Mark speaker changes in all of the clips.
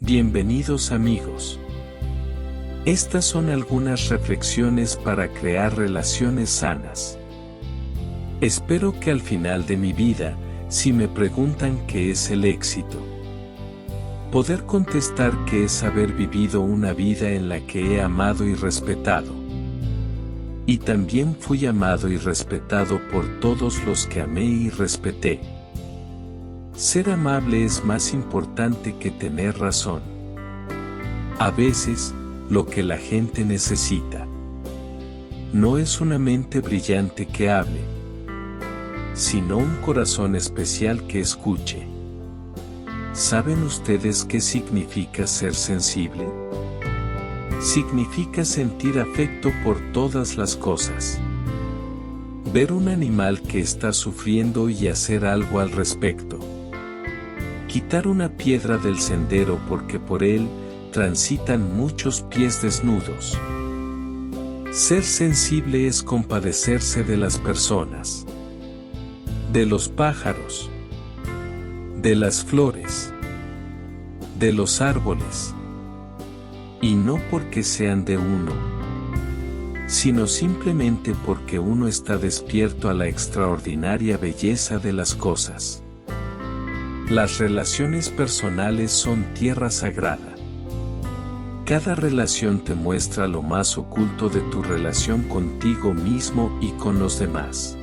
Speaker 1: Bienvenidos amigos. Estas son algunas reflexiones para crear relaciones sanas. Espero que al final de mi vida, si me preguntan qué es el éxito, poder contestar que es haber vivido una vida en la que he amado y respetado. Y también fui amado y respetado por todos los que amé y respeté. Ser amable es más importante que tener razón. A veces, lo que la gente necesita no es una mente brillante que hable, sino un corazón especial que escuche. ¿Saben ustedes qué significa ser sensible? Significa sentir afecto por todas las cosas. Ver un animal que está sufriendo y hacer algo al respecto. Quitar una piedra del sendero porque por él transitan muchos pies desnudos. Ser sensible es compadecerse de las personas, de los pájaros, de las flores, de los árboles, y no porque sean de uno, sino simplemente porque uno está despierto a la extraordinaria belleza de las cosas. Las relaciones personales son tierra sagrada. Cada relación te muestra lo más oculto de tu relación contigo mismo y con los demás.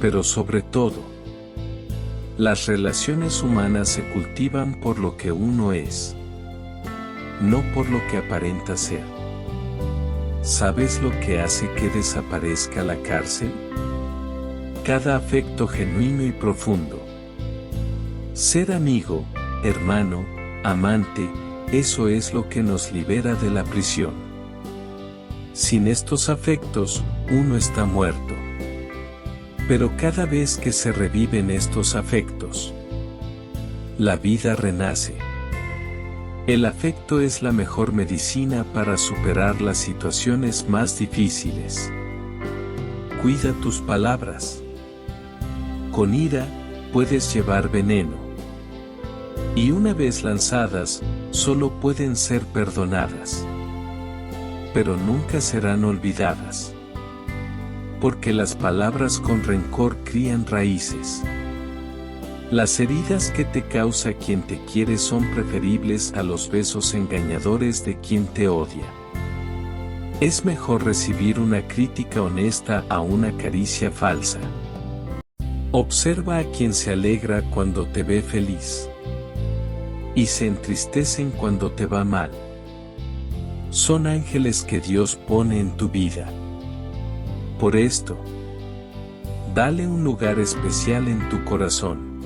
Speaker 1: Pero sobre todo, las relaciones humanas se cultivan por lo que uno es, no por lo que aparenta ser. ¿Sabes lo que hace que desaparezca la cárcel? Cada afecto genuino y profundo. Ser amigo, hermano, amante, eso es lo que nos libera de la prisión. Sin estos afectos, uno está muerto. Pero cada vez que se reviven estos afectos, la vida renace. El afecto es la mejor medicina para superar las situaciones más difíciles. Cuida tus palabras. Con ira, puedes llevar veneno. Y una vez lanzadas, solo pueden ser perdonadas. Pero nunca serán olvidadas. Porque las palabras con rencor crían raíces. Las heridas que te causa quien te quiere son preferibles a los besos engañadores de quien te odia. Es mejor recibir una crítica honesta a una caricia falsa. Observa a quien se alegra cuando te ve feliz y se entristecen cuando te va mal. Son ángeles que Dios pone en tu vida. Por esto, dale un lugar especial en tu corazón.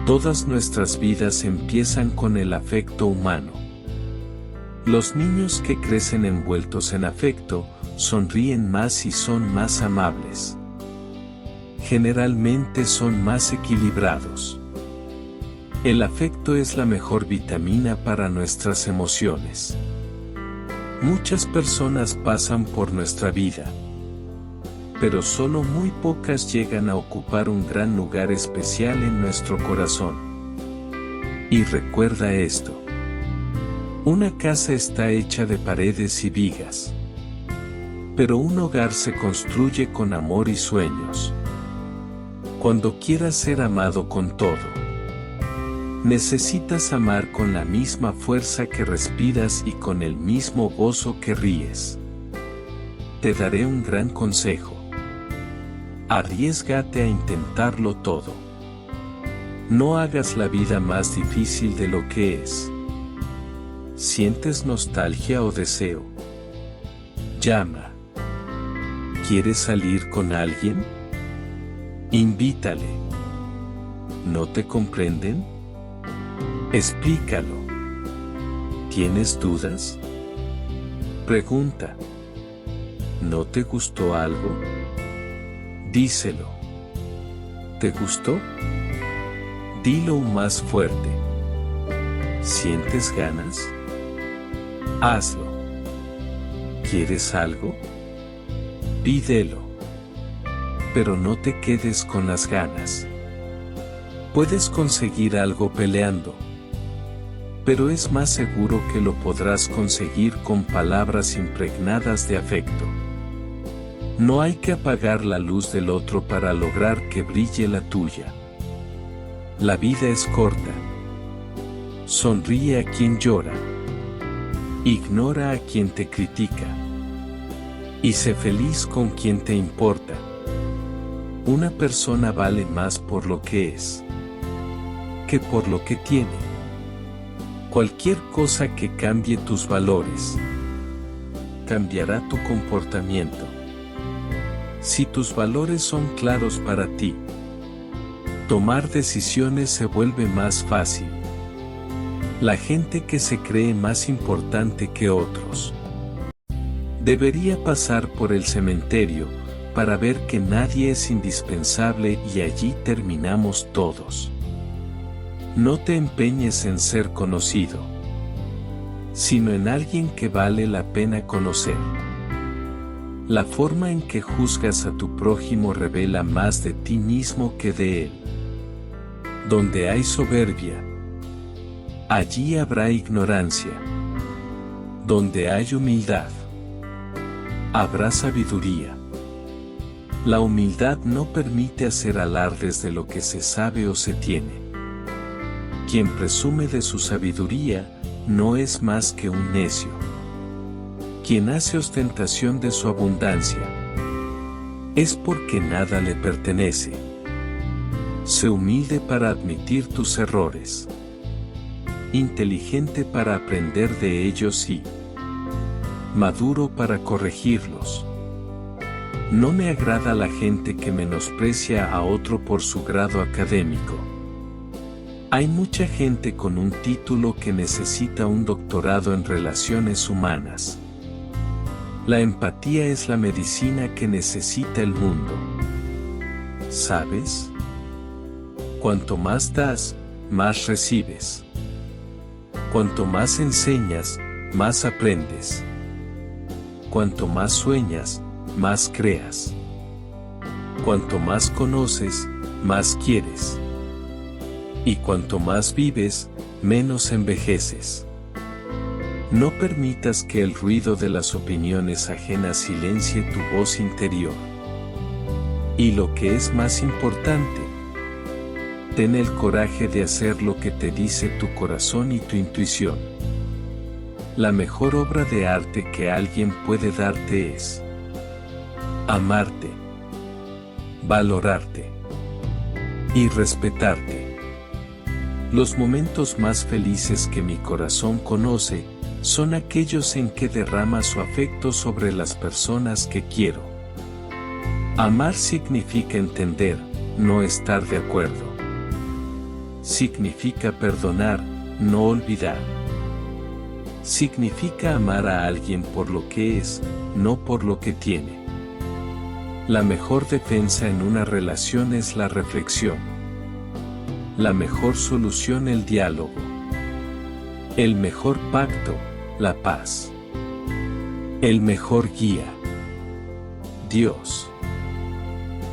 Speaker 1: Todas nuestras vidas empiezan con el afecto humano. Los niños que crecen envueltos en afecto, sonríen más y son más amables. Generalmente son más equilibrados. El afecto es la mejor vitamina para nuestras emociones. Muchas personas pasan por nuestra vida, pero solo muy pocas llegan a ocupar un gran lugar especial en nuestro corazón. Y recuerda esto: una casa está hecha de paredes y vigas, pero un hogar se construye con amor y sueños. Cuando quieras ser amado con todo, necesitas amar con la misma fuerza que respiras y con el mismo gozo que ríes. Te daré un gran consejo. Arriésgate a intentarlo todo. No hagas la vida más difícil de lo que es. ¿Sientes nostalgia o deseo? Llama. ¿Quieres salir con alguien? Invítale. ¿No te comprenden? Explícalo. ¿Tienes dudas? Pregunta. ¿No te gustó algo? Díselo. ¿Te gustó? Dilo más fuerte. ¿Sientes ganas? Hazlo. ¿Quieres algo? Pídelo. Pero no te quedes con las ganas. Puedes conseguir algo peleando. pero es más seguro que lo podrás conseguir con palabras impregnadas de afecto. No hay que apagar la luz del otro para lograr que brille la tuya. La vida es corta. Sonríe a quien llora. Ignora a quien te critica. Y sé feliz con quien te importa. Una persona vale más por lo que es que por lo que tiene. Cualquier cosa que cambie tus valores cambiará tu comportamiento. Si tus valores son claros para ti, tomar decisiones se vuelve más fácil. La gente que se cree más importante que otros debería pasar por el cementerio para ver que nadie es indispensable y allí terminamos todos. No te empeñes en ser conocido, sino en alguien que vale la pena conocer. La forma en que juzgas a tu prójimo revela más de ti mismo que de él. Donde hay soberbia, allí habrá ignorancia. Donde hay humildad, habrá sabiduría. La humildad no permite hacer alardes de lo que se sabe o se tiene. Quien presume de su sabiduría, no es más que un necio. Quien hace ostentación de su abundancia, es porque nada le pertenece. Sé humilde para admitir tus errores. Inteligente para aprender de ellos y maduro para corregirlos. No me agrada la gente que menosprecia a otro por su grado académico. Hay mucha gente con un título que necesita un doctorado en relaciones humanas. La empatía es la medicina que necesita el mundo. ¿Sabes? Cuanto más das, más recibes. Cuanto más enseñas, más aprendes. Cuanto más sueñas, más creas. Cuanto más conoces, más quieres. Y cuanto más vives, menos envejeces. No permitas que el ruido de las opiniones ajenas silencie tu voz interior. Y lo que es más importante, ten el coraje de hacer lo que te dice tu corazón y tu intuición. La mejor obra de arte que alguien puede darte es amarte, valorarte y respetarte. Los momentos más felices que mi corazón conoce son aquellos en que derrama su afecto sobre las personas que quiero. Amar significa entender, no estar de acuerdo. Significa perdonar, no olvidar. Significa amar a alguien por lo que es, no por lo que tiene. La mejor defensa en una relación es la reflexión. La mejor solución el diálogo. El mejor pacto, la paz. El mejor guía, Dios.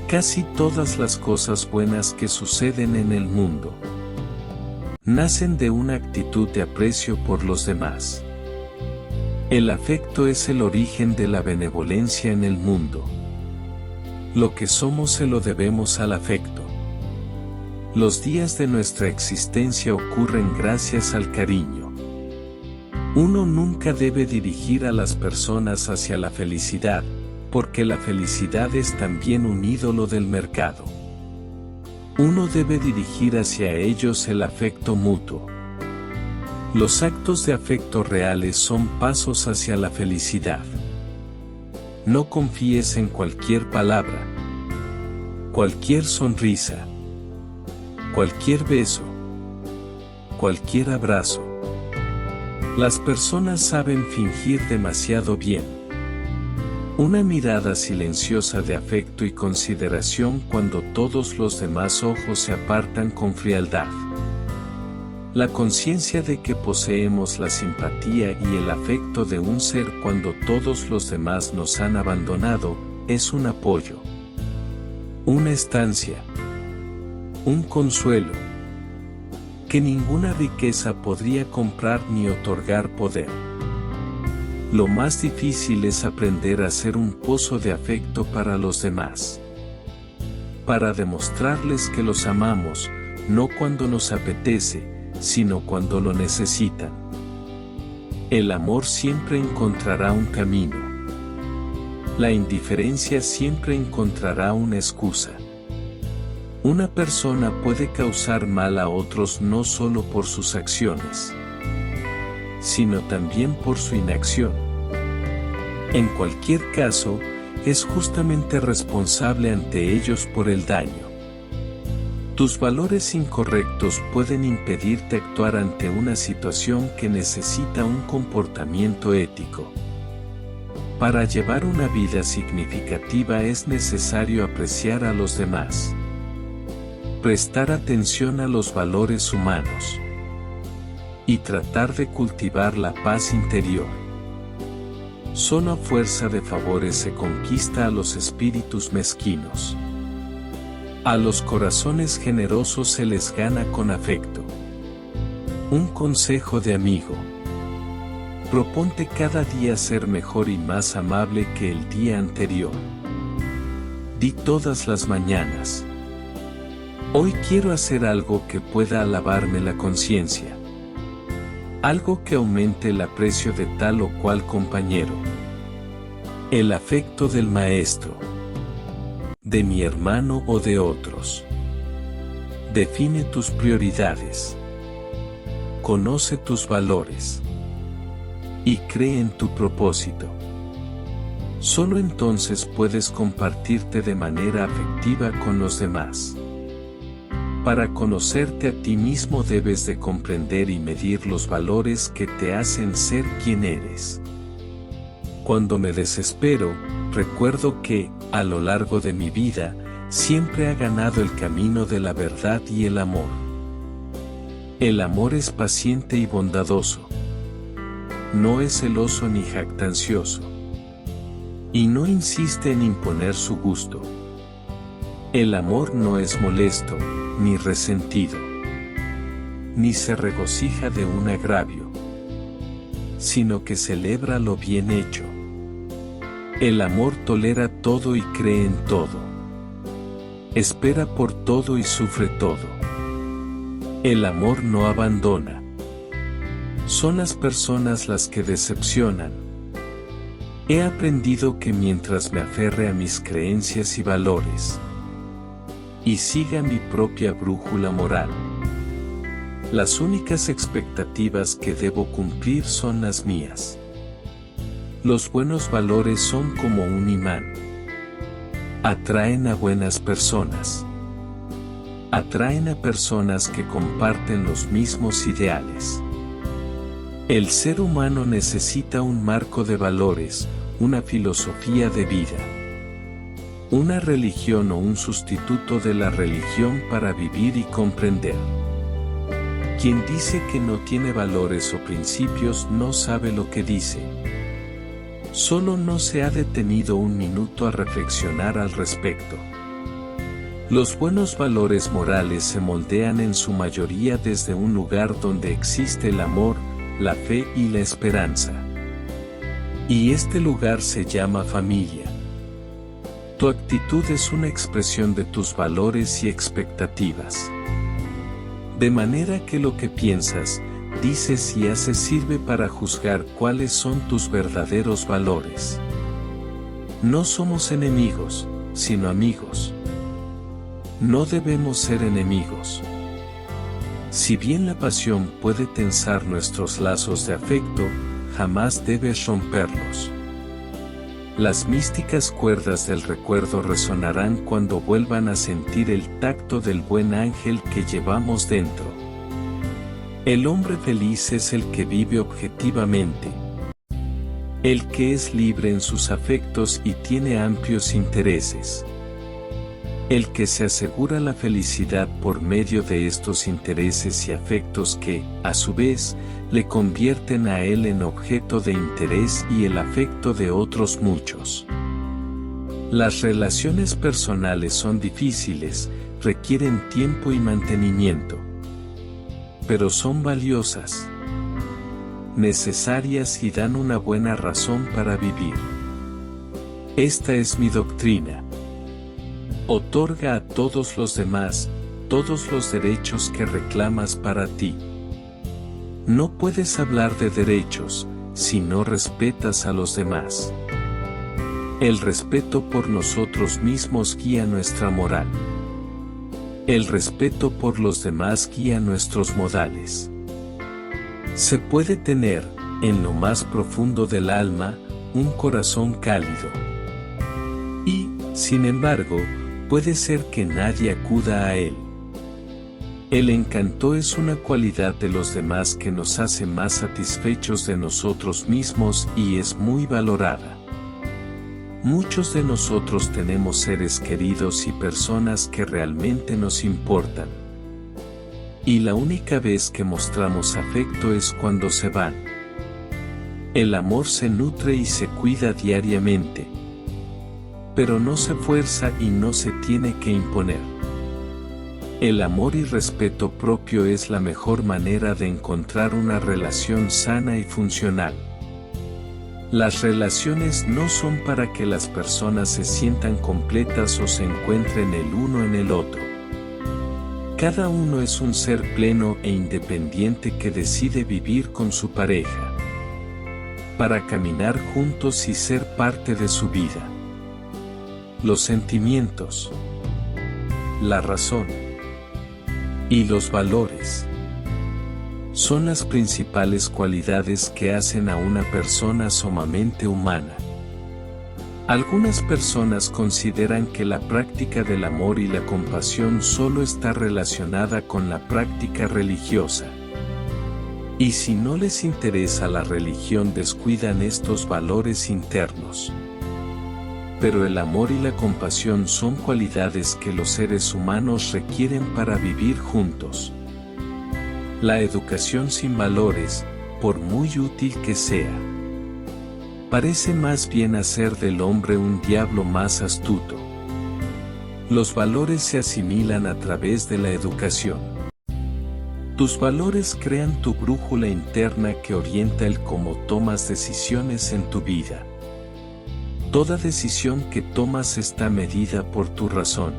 Speaker 1: Casi todas las cosas buenas que suceden en el mundo nacen de una actitud de aprecio por los demás. El afecto es el origen de la benevolencia en el mundo. Lo que somos se lo debemos al afecto. Los días de nuestra existencia ocurren gracias al cariño. Uno nunca debe dirigir a las personas hacia la felicidad, porque la felicidad es también un ídolo del mercado. Uno debe dirigir hacia ellos el afecto mutuo. Los actos de afecto reales son pasos hacia la felicidad. No confíes en cualquier palabra, cualquier sonrisa, cualquier beso, cualquier abrazo. Las personas saben fingir demasiado bien. Una mirada silenciosa de afecto y consideración cuando todos los demás ojos se apartan con frialdad. La conciencia de que poseemos la simpatía y el afecto de un ser cuando todos los demás nos han abandonado, es un apoyo, una estancia, un consuelo, que ninguna riqueza podría comprar ni otorgar poder. Lo más difícil es aprender a ser un pozo de afecto para los demás. Para demostrarles que los amamos, no cuando nos apetece, sino cuando lo necesitan. El amor siempre encontrará un camino. La indiferencia siempre encontrará una excusa. Una persona puede causar mal a otros no solo por sus acciones, sino también por su inacción. En cualquier caso, es justamente responsable ante ellos por el daño. Tus valores incorrectos pueden impedirte actuar ante una situación que necesita un comportamiento ético. Para llevar una vida significativa es necesario apreciar a los demás, prestar atención a los valores humanos y tratar de cultivar la paz interior. Solo a fuerza de favores se conquista a los espíritus mezquinos. A los corazones generosos se les gana con afecto. Un consejo de amigo. Proponte cada día ser mejor y más amable que el día anterior. Di todas las mañanas: hoy quiero hacer algo que pueda alabarme la conciencia. Algo que aumente el aprecio de tal o cual compañero. El afecto del maestro. De mi hermano o de otros. Define tus prioridades. Conoce tus valores. Y cree en tu propósito. Solo entonces puedes compartirte de manera afectiva con los demás. Para conocerte a ti mismo debes de comprender y medir los valores que te hacen ser quien eres. Cuando me desespero, recuerdo que, a lo largo de mi vida, siempre ha ganado el camino de la verdad y el amor. El amor es paciente y bondadoso. No es celoso ni jactancioso. Y no insiste en imponer su gusto. El amor no es molesto, ni resentido, ni se regocija de un agravio, sino que celebra lo bien hecho. El amor tolera todo y cree en todo. Espera por todo y sufre todo. El amor no abandona. Son las personas las que decepcionan. He aprendido que mientras me aferre a mis creencias y valores, y siga mi propia brújula moral, las únicas expectativas que debo cumplir son las mías. Los buenos valores son como un imán. Atraen a buenas personas. Atraen a personas que comparten los mismos ideales. El ser humano necesita un marco de valores, una filosofía de vida, una religión o un sustituto de la religión para vivir y comprender. Quien dice que no tiene valores o principios no sabe lo que dice. Solo no se ha detenido un minuto a reflexionar al respecto. Los buenos valores morales se moldean en su mayoría desde un lugar donde existe el amor, la fe y la esperanza. Y este lugar se llama familia. Tu actitud es una expresión de tus valores y expectativas. De manera que lo que piensas, dices y haces sirve para juzgar cuáles son tus verdaderos valores. No somos enemigos, sino amigos. No debemos ser enemigos. Si bien la pasión puede tensar nuestros lazos de afecto, jamás debes romperlos. Las místicas cuerdas del recuerdo resonarán cuando vuelvan a sentir el tacto del buen ángel que llevamos dentro. El hombre feliz es el que vive objetivamente, el que es libre en sus afectos y tiene amplios intereses, el que se asegura la felicidad por medio de estos intereses y afectos que, a su vez, le convierten a él en objeto de interés y el afecto de otros muchos. Las relaciones personales son difíciles, requieren tiempo y mantenimiento. pero son valiosas, necesarias y dan una buena razón para vivir. Esta es mi doctrina. Otorga a todos los demás todos los derechos que reclamas para ti. No puedes hablar de derechos si no respetas a los demás. El respeto por nosotros mismos guía nuestra moral. El respeto por los demás guía nuestros modales. Se puede tener, en lo más profundo del alma, un corazón cálido. Y, sin embargo, puede ser que nadie acuda a él. El encanto es una cualidad de los demás que nos hace más satisfechos de nosotros mismos y es muy valorada. Muchos de nosotros tenemos seres queridos y personas que realmente nos importan. Y la única vez que mostramos afecto es cuando se van. El amor se nutre y se cuida diariamente, pero no se fuerza y no se tiene que imponer. El amor y respeto propio es la mejor manera de encontrar una relación sana y funcional. Las relaciones no son para que las personas se sientan completas o se encuentren el uno en el otro. Cada uno es un ser pleno e independiente que decide vivir con su pareja, para caminar juntos y ser parte de su vida. Los sentimientos, la razón y los valores son las principales cualidades que hacen a una persona sumamente humana. Algunas personas consideran que la práctica del amor y la compasión solo está relacionada con la práctica religiosa. Y si no les interesa la religión, descuidan estos valores internos. Pero el amor y la compasión son cualidades que los seres humanos requieren para vivir juntos. La educación sin valores, por muy útil que sea, parece más bien hacer del hombre un diablo más astuto. Los valores se asimilan a través de la educación. Tus valores crean tu brújula interna que orienta el cómo tomas decisiones en tu vida. Toda decisión que tomas está medida por tu razón,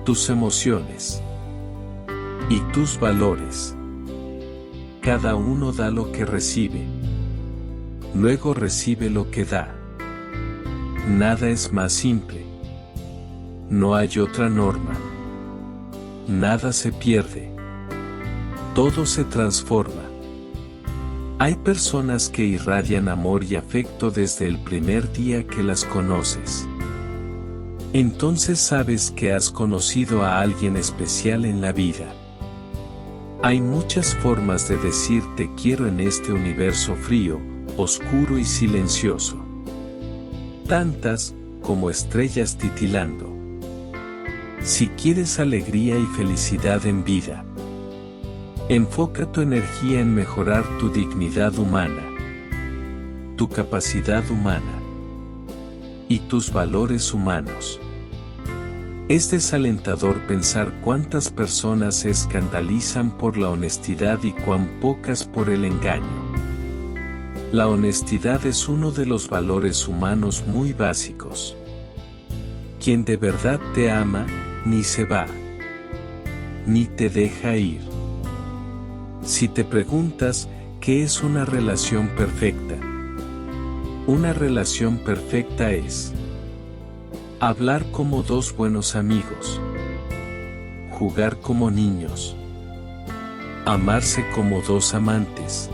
Speaker 1: tus emociones y tus valores. Cada uno da lo que recibe, luego recibe lo que da. Nada es más simple. No hay otra norma. Nada se pierde. Todo se transforma. Hay personas que irradian amor y afecto desde el primer día que las conoces. Entonces sabes que has conocido a alguien especial en la vida. Hay muchas formas de decir te quiero en este universo frío, oscuro y silencioso. Tantas como estrellas titilando. Si quieres alegría y felicidad en vida, enfoca tu energía en mejorar tu dignidad humana, tu capacidad humana y tus valores humanos. Es desalentador pensar cuántas personas se escandalizan por la honestidad y cuán pocas por el engaño. La honestidad es uno de los valores humanos muy básicos. Quien de verdad te ama, ni se va, ni te deja ir. Si te preguntas, ¿qué es una relación perfecta? Una relación perfecta es hablar como dos buenos amigos, jugar como niños, amarse como dos amantes,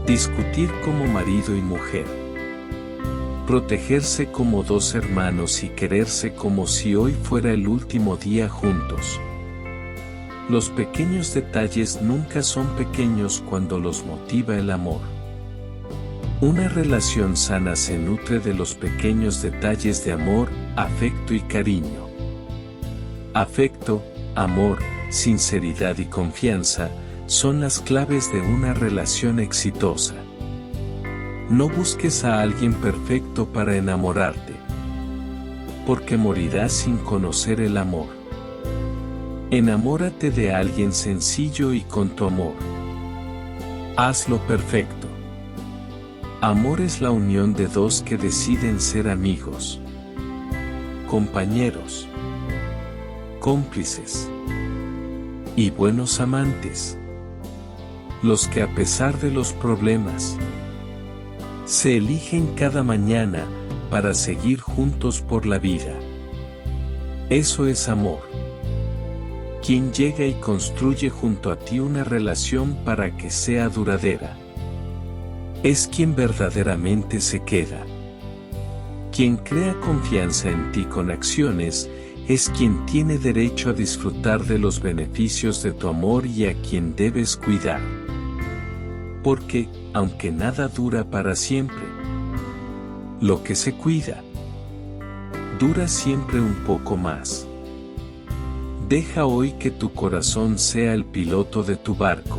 Speaker 1: discutir como marido y mujer, protegerse como dos hermanos y quererse como si hoy fuera el último día juntos. Los pequeños detalles nunca son pequeños cuando los motiva el amor. Una relación sana se nutre de los pequeños detalles de amor, afecto y cariño. Afecto, amor, sinceridad y confianza son las claves de una relación exitosa. No busques a alguien perfecto para enamorarte, porque morirás sin conocer el amor. Enamórate de alguien sencillo y con tu amor. Hazlo perfecto. Amor es la unión de dos que deciden ser amigos, compañeros, cómplices y buenos amantes. Los que a pesar de los problemas, se eligen cada mañana para seguir juntos por la vida. Eso es amor. Quien llega y construye junto a ti una relación para que sea duradera. Es quien verdaderamente se queda. Quien crea confianza en ti con acciones, es quien tiene derecho a disfrutar de los beneficios de tu amor y a quien debes cuidar. Porque, aunque nada dura para siempre, lo que se cuida, dura siempre un poco más. Deja hoy que tu corazón sea el piloto de tu barco.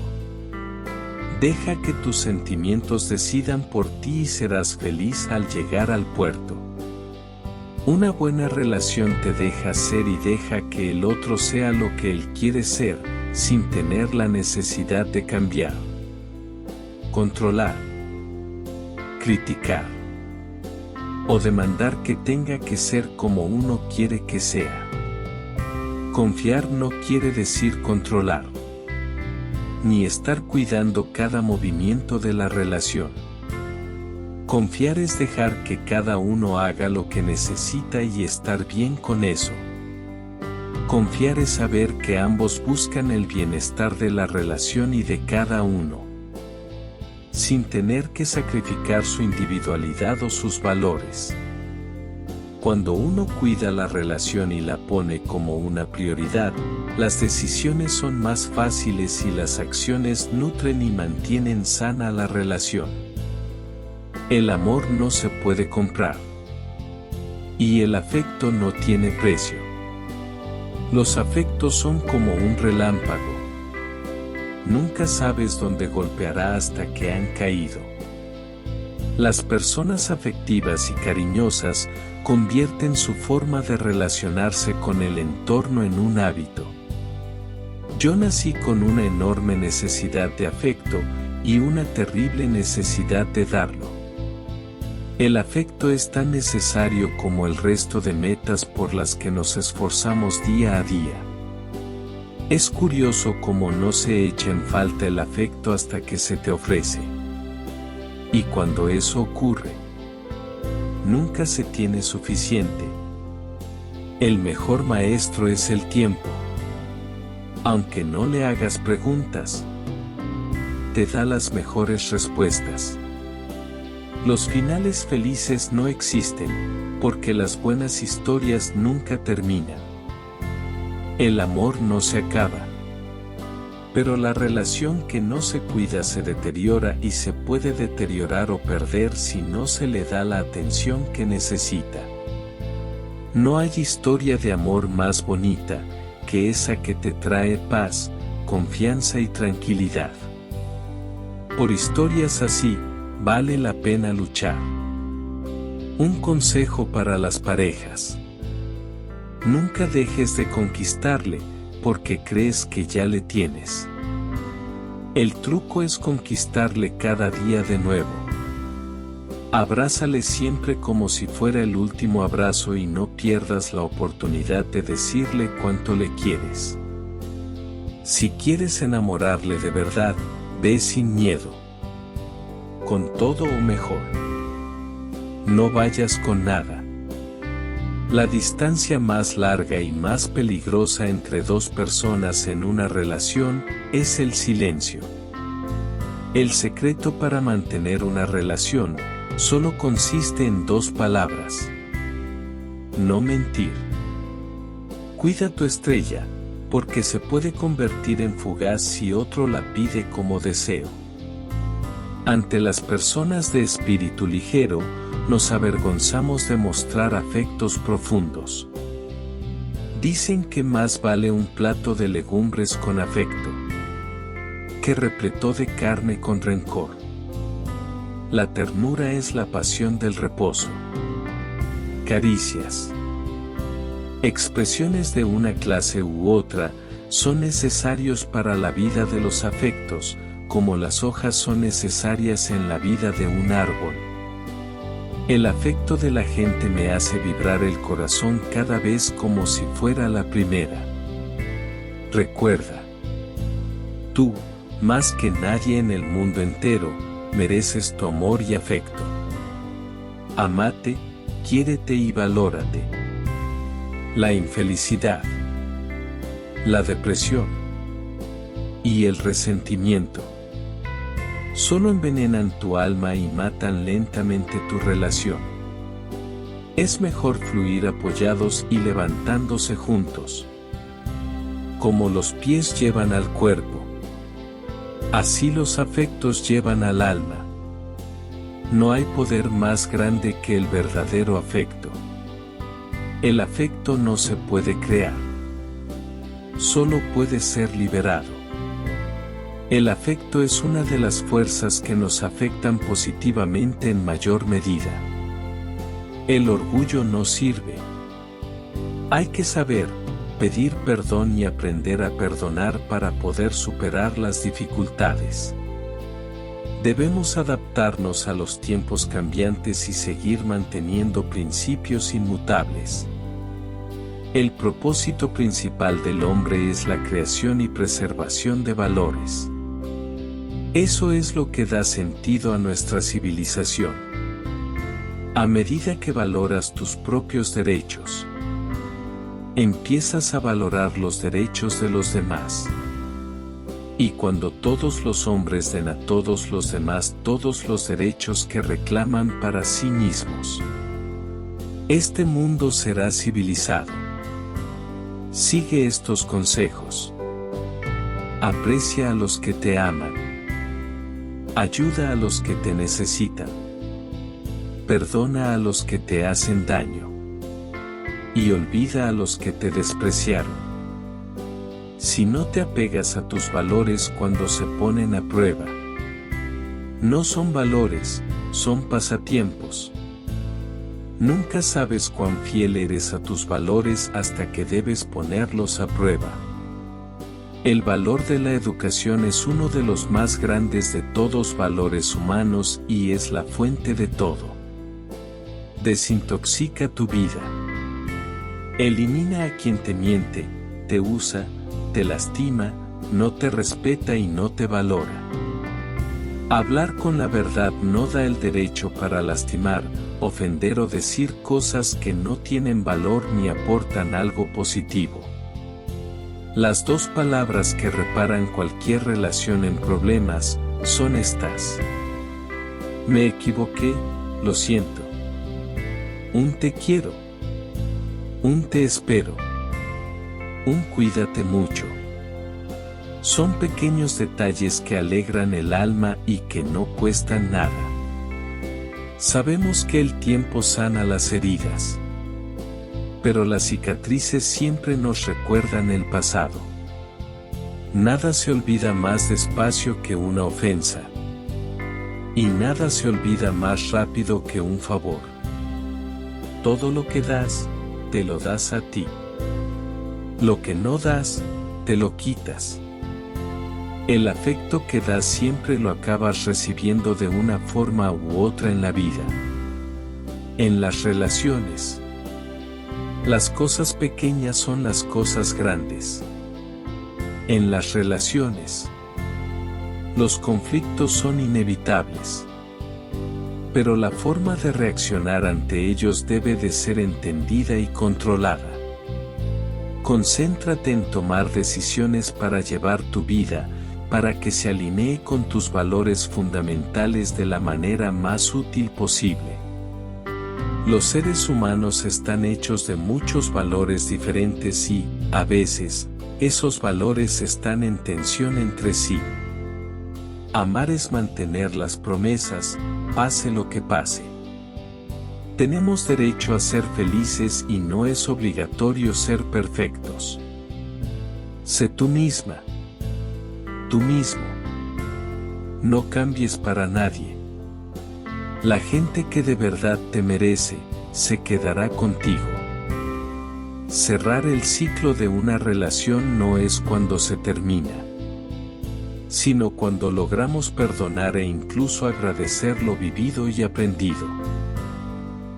Speaker 1: Deja que tus sentimientos decidan por ti y serás feliz al llegar al puerto. Una buena relación te deja ser y deja que el otro sea lo que él quiere ser, sin tener la necesidad de cambiar, controlar, criticar o demandar que tenga que ser como uno quiere que sea. Confiar no quiere decir controlar, ni estar cuidando cada movimiento de la relación. Confiar es dejar que cada uno haga lo que necesita y estar bien con eso. Confiar es saber que ambos buscan el bienestar de la relación y de cada uno, sin tener que sacrificar su individualidad o sus valores. Cuando uno cuida la relación y la pone como una prioridad, las decisiones son más fáciles y las acciones nutren y mantienen sana la relación. El amor no se puede comprar. Y el afecto no tiene precio. Los afectos son como un relámpago. Nunca sabes dónde golpeará hasta que han caído. Las personas afectivas y cariñosas convierten su forma de relacionarse con el entorno en un hábito. Yo nací con una enorme necesidad de afecto y una terrible necesidad de darlo. El afecto es tan necesario como el resto de metas por las que nos esforzamos día a día. Es curioso cómo no se echa en falta el afecto hasta que se te ofrece. Y cuando eso ocurre, nunca se tiene suficiente. El mejor maestro es el tiempo. Aunque no le hagas preguntas, te da las mejores respuestas. Los finales felices no existen, porque las buenas historias nunca terminan. El amor no se acaba. Pero la relación que no se cuida se deteriora y se puede deteriorar o perder si no se le da la atención que necesita. No hay historia de amor más bonita que esa que te trae paz, confianza y tranquilidad. Por historias así, vale la pena luchar. Un consejo para las parejas. Nunca dejes de conquistarle, porque crees que ya le tienes. El truco es conquistarle cada día de nuevo. Abrázale siempre como si fuera el último abrazo y no pierdas la oportunidad de decirle cuánto le quieres. Si quieres enamorarle de verdad, ve sin miedo. Con todo o mejor. No vayas con nada. La distancia más larga y más peligrosa entre dos personas en una relación es el silencio. El secreto para mantener una relación solo consiste en dos palabras. No mentir. Cuida tu estrella, porque se puede convertir en fugaz si otro la pide como deseo. Ante las personas de espíritu ligero, nos avergonzamos de mostrar afectos profundos. Dicen que más vale un plato de legumbres con afecto que repleto de carne con rencor. La ternura es la pasión del reposo. Caricias. Expresiones de una clase u otra son necesarios para la vida de los afectos, como las hojas son necesarias en la vida de un árbol. El afecto de la gente me hace vibrar el corazón cada vez como si fuera la primera. Recuerda, tú, más que nadie en el mundo entero, mereces tu amor y afecto. Amate, quiérete y valórate. La infelicidad, la depresión y el resentimiento solo envenenan tu alma y matan lentamente tu relación. Es mejor fluir apoyados y levantándose juntos. Como los pies llevan al cuerpo, así los afectos llevan al alma. No hay poder más grande que el verdadero afecto. El afecto no se puede crear. Solo puede ser liberado. El afecto es una de las fuerzas que nos afectan positivamente en mayor medida. El orgullo no sirve. Hay que saber pedir perdón y aprender a perdonar para poder superar las dificultades. Debemos adaptarnos a los tiempos cambiantes y seguir manteniendo principios inmutables. El propósito principal del hombre es la creación y preservación de valores. Eso es lo que da sentido a nuestra civilización. A medida que valoras tus propios derechos, empiezas a valorar los derechos de los demás. Y cuando todos los hombres den a todos los demás todos los derechos que reclaman para sí mismos, este mundo será civilizado. Sigue estos consejos. Aprecia a los que te aman. Ayuda a los que te necesitan. Perdona a los que te hacen daño. Y olvida a los que te despreciaron. Si no te apegas a tus valores cuando se ponen a prueba, no son valores, son pasatiempos. Nunca sabes cuán fiel eres a tus valores hasta que debes ponerlos a prueba. El valor de la educación es uno de los más grandes de todos valores humanos y es la fuente de todo. Desintoxica tu vida. Elimina a quien te miente, te usa, te lastima, no te respeta y no te valora. Hablar con la verdad no da el derecho para lastimar, ofender o decir cosas que no tienen valor ni aportan algo positivo. Las dos palabras que reparan cualquier relación en problemas son estas: me equivoqué, lo siento. Un te quiero. Un te espero. Un cuídate mucho. Son pequeños detalles que alegran el alma y que no cuestan nada. Sabemos que el tiempo sana las heridas, pero las cicatrices siempre nos recuerdan el pasado. Nada se olvida más despacio que una ofensa. Y nada se olvida más rápido que un favor. Todo lo que das, te lo das a ti. Lo que no das, te lo quitas. El afecto que das siempre lo acabas recibiendo de una forma u otra en la vida. En las relaciones, las cosas pequeñas son las cosas grandes. En las relaciones, los conflictos son inevitables. Pero la forma de reaccionar ante ellos debe de ser entendida y controlada. Concéntrate en tomar decisiones para llevar tu vida, para que se alinee con tus valores fundamentales de la manera más útil posible. Los seres humanos están hechos de muchos valores diferentes y, a veces, esos valores están en tensión entre sí. Amar es mantener las promesas, pase lo que pase. Tenemos derecho a ser felices y no es obligatorio ser perfectos. Sé tú misma. Tú mismo. No cambies para nadie. La gente que de verdad te merece, se quedará contigo. Cerrar el ciclo de una relación no es cuando se termina, sino cuando logramos perdonar e incluso agradecer lo vivido y aprendido.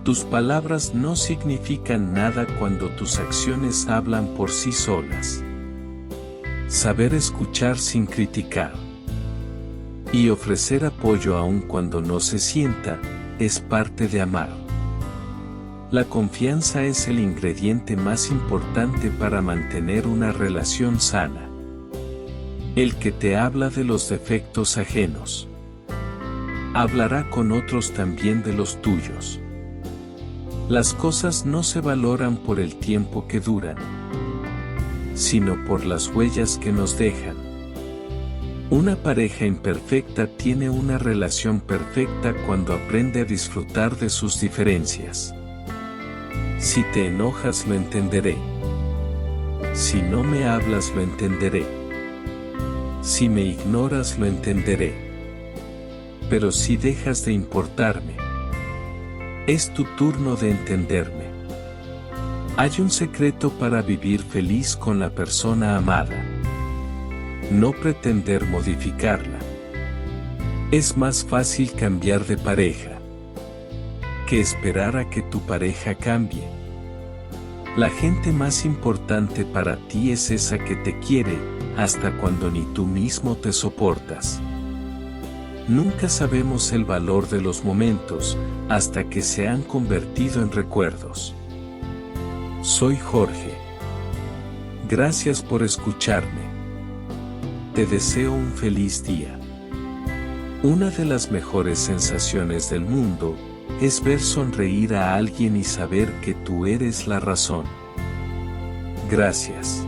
Speaker 1: Tus palabras no significan nada cuando tus acciones hablan por sí solas. Saber escuchar sin criticar y ofrecer apoyo aun cuando no se sienta, es parte de amar. La confianza es el ingrediente más importante para mantener una relación sana. El que te habla de los defectos ajenos, hablará con otros también de los tuyos. Las cosas no se valoran por el tiempo que duran, sino por las huellas que nos dejan. Una pareja imperfecta tiene una relación perfecta cuando aprende a disfrutar de sus diferencias. Si te enojas, lo entenderé. Si no me hablas, lo entenderé. Si me ignoras, lo entenderé. Pero si dejas de importarme, es tu turno de entenderme. Hay un secreto para vivir feliz con la persona amada: no pretender modificarla. Es más fácil cambiar de pareja que esperar a que tu pareja cambie. La gente más importante para ti es esa que te quiere, hasta cuando ni tú mismo te soportas. Nunca sabemos el valor de los momentos, hasta que se han convertido en recuerdos. Soy Jorge. Gracias por escucharme. Te deseo un feliz día. Una de las mejores sensaciones del mundo es ver sonreír a alguien y saber que tú eres la razón. Gracias.